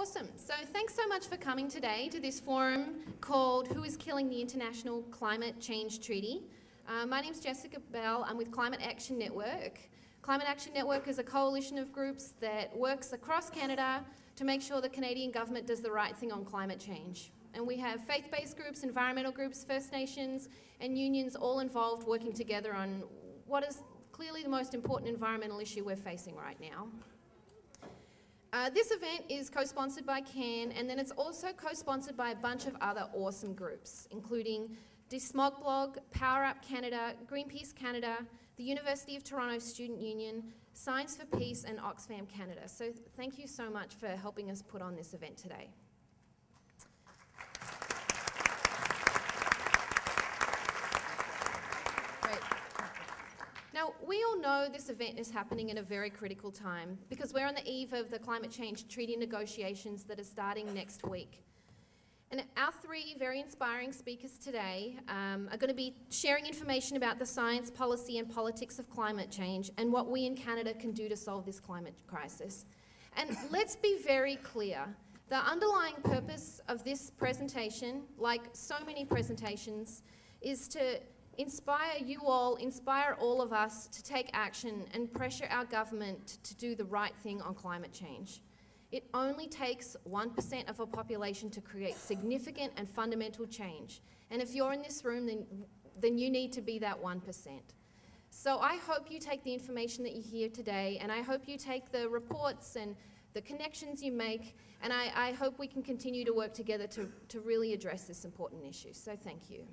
Awesome. So thanks so much for coming today to this forum called Who is Killing the International Climate Change Treaty? My name's Jessica Bell. I'm with Climate Action Network. Climate Action Network is a coalition of groups that works across Canada to make sure the Canadian government does the right thing on climate change. And we have faith-based groups, environmental groups, First Nations, and unions all involved working together on what is clearly the most important environmental issue we're facing right now. This event is co-sponsored by CAN, and then it's also co-sponsored by a bunch of other awesome groups, including Desmog Blog, Power Up Canada, Greenpeace Canada, the University of Toronto Student Union, Science for Peace, and Oxfam Canada. So thank you so much for helping us put on this event today. Now, we all know this event is happening in a very critical time because we're on the eve of the climate change treaty negotiations that are starting next week. And our three very inspiring speakers today are going to be sharing information about the science, policy, and politics of climate change and what we in Canada can do to solve this climate crisis. And let's be very clear, the underlying purpose of this presentation, like so many presentations, is to inspire you all, inspire all of us to take action and pressure our government to do the right thing on climate change. It only takes 1% of a population to create significant and fundamental change. And if you're in this room, then you need to be that 1%. So I hope you take the information that you hear today, and I hope you take the reports and the connections you make, and I hope we can continue to work together to really address this important issue. So thank you.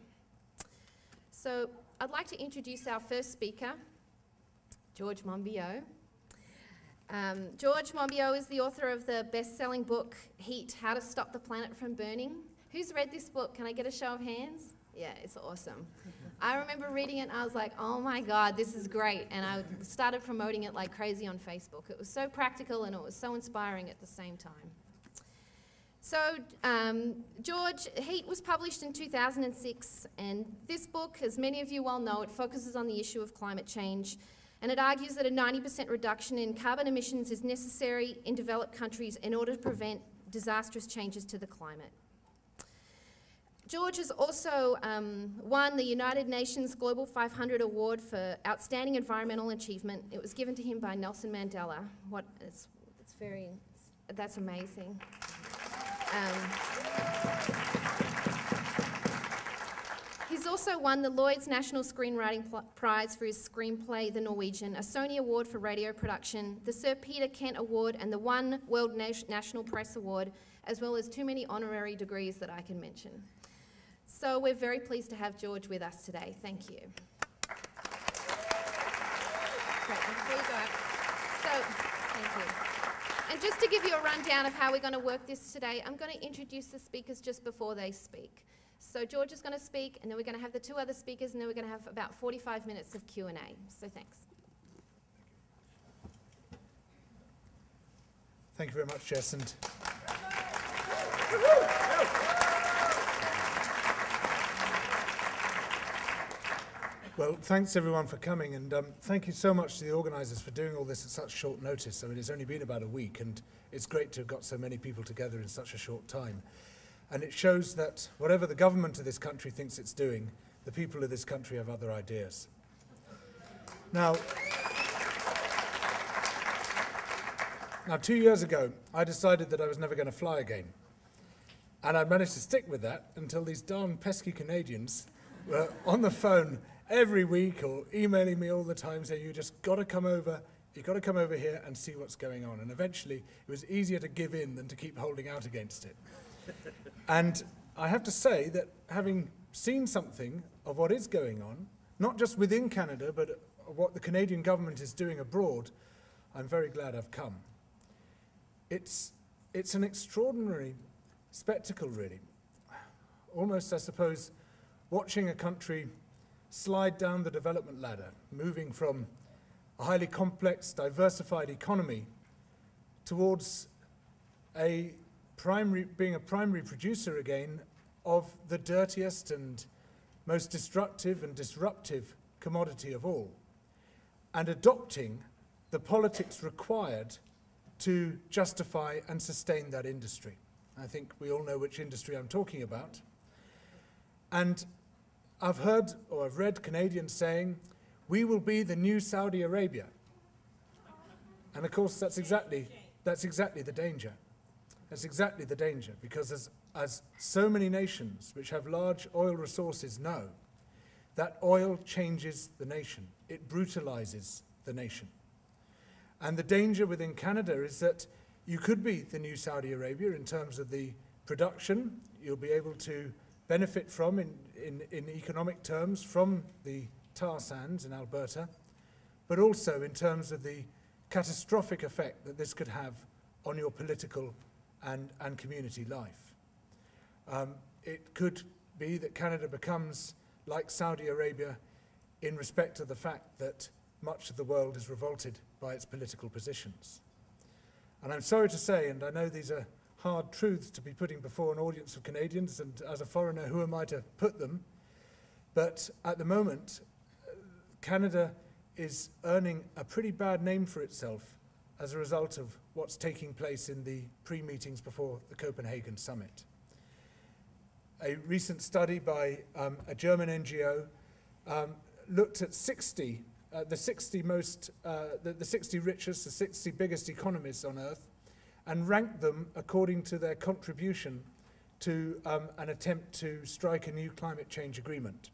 So I'd like to introduce our first speaker, George Monbiot. George Monbiot is the author of the best-selling book, Heat, How to Stop the Planet from Burning. Who's read this book? Can I get a show of hands? Yeah, it's awesome. I remember reading it and I was like, oh my God, this is great. And I started promoting it like crazy on Facebook. It was so practical and it was so inspiring at the same time. So, George, Heat was published in 2006, and this book, as many of you well know, it focuses on the issue of climate change, and it argues that a 90% reduction in carbon emissions is necessary in developed countries in order to prevent disastrous changes to the climate. George has also won the United Nations Global 500 Award for Outstanding Environmental Achievement. It was given to him by Nelson Mandela. That's amazing. He's also won the Lloyd's National Screenwriting Prize for his screenplay, The Norwegian, a Sony Award for radio production, the Sir Peter Kent Award, and the One World National Press Award, as well as too many honorary degrees that I can mention. So we're very pleased to have George with us today. Thank you. Great, before you go up, thank you. And just to give you a rundown of how we're going to work this today, I'm going to introduce the speakers just before they speak. So George is going to speak, and then we're going to have the two other speakers, and then we're going to have about 45 minutes of Q&A. So thanks. Thank you very much, Jess. And well, thanks everyone for coming, and thank you so much to the organisers for doing all this at such short notice. I mean, it's only been about a week, and it's great to have got so many people together in such a short time. And it shows that whatever the government of this country thinks it's doing, the people of this country have other ideas. Now 2 years ago, I decided that I was never going to fly again. And I managed to stick with that until these darn pesky Canadians were on the phone every week or emailing me all the time saying, you just got to come over, you've got to come over here and see what's going on. And eventually, it was easier to give in than to keep holding out against it. And I have to say that having seen something of what is going on, not just within Canada, but what the Canadian government is doing abroad, I'm very glad I've come. It's an extraordinary spectacle, really. Almost, I suppose, watching a country slide down the development ladder, moving from a highly complex, diversified economy towards being a primary producer again of the dirtiest and most destructive and disruptive commodity of all, and adopting the politics required to justify and sustain that industry. I think we all know which industry I'm talking about. And I've heard or I've read Canadians saying, we will be the new Saudi Arabia. And of course, that's exactly the danger. That's exactly the danger, because as so many nations which have large oil resources know, that oil changes the nation. It brutalizes the nation. And the danger within Canada is that you could be the new Saudi Arabia in terms of the production you'll be able to benefit from in economic terms from the tar sands in Alberta, but also in terms of the catastrophic effect that this could have on your political and community life. It could be that Canada becomes like Saudi Arabia in respect to the fact that much of the world is revolted by its political positions. And I'm sorry to say, and I know these are hard truths to be putting before an audience of Canadians, and as a foreigner, who am I to put them? But at the moment, Canada is earning a pretty bad name for itself as a result of what's taking place in the pre-meetings before the Copenhagen summit. A recent study by a German NGO looked at the 60 richest, the 60 biggest economies on Earth, and ranked them according to their contribution to an attempt to strike a new climate change agreement.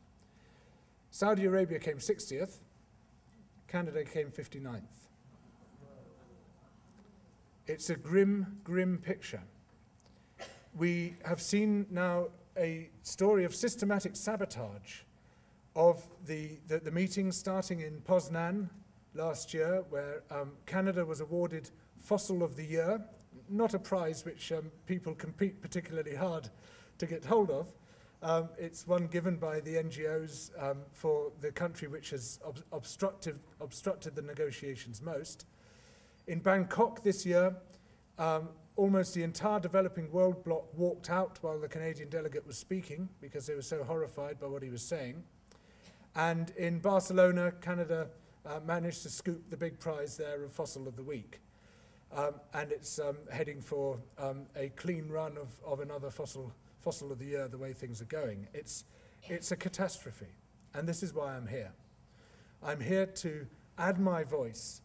Saudi Arabia came 60th, Canada came 59th. It's a grim, grim picture. We have seen now a story of systematic sabotage of the meetings starting in Poznan last year, where Canada was awarded Fossil of the Year, not a prize which people compete particularly hard to get hold of. It's one given by the NGOs for the country which has obstructed the negotiations most. In Bangkok this year, almost the entire developing world bloc walked out while the Canadian delegate was speaking because they were so horrified by what he was saying. And in Barcelona, Canada managed to scoop the big prize there of Fossil of the Week. And it's heading for a clean run of another Fossil of the Year, the way things are going. It's a catastrophe, and this is why I'm here. I'm here to add my voice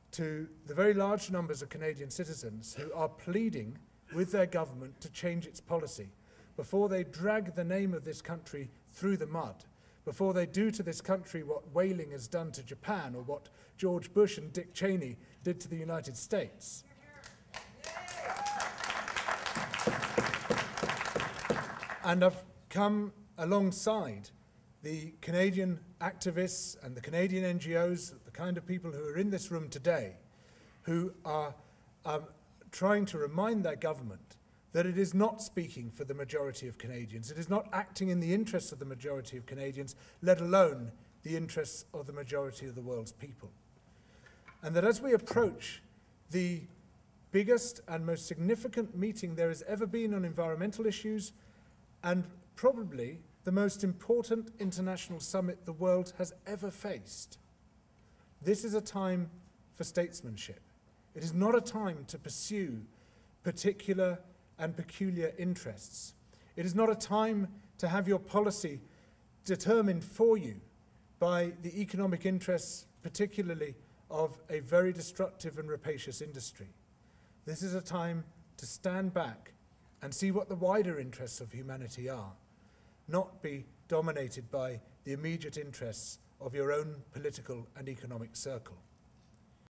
to the very large numbers of Canadian citizens who are pleading with their government to change its policy before they drag the name of this country through the mud, before they do to this country what whaling has done to Japan or what George Bush and Dick Cheney did to the United States. And I've come alongside the Canadian activists and the Canadian NGOs, the kind of people who are in this room today, who are trying to remind their government that it is not speaking for the majority of Canadians. It is not acting in the interests of the majority of Canadians, let alone the interests of the majority of the world's people. And that as we approach the biggest and most significant meeting there has ever been on environmental issues, and probably the most important international summit the world has ever faced, this is a time for statesmanship. It is not a time to pursue particular and peculiar interests. It is not a time to have your policy determined for you by the economic interests, particularly of a very destructive and rapacious industry. This is a time to stand back and see what the wider interests of humanity are, not be dominated by the immediate interests of your own political and economic circle.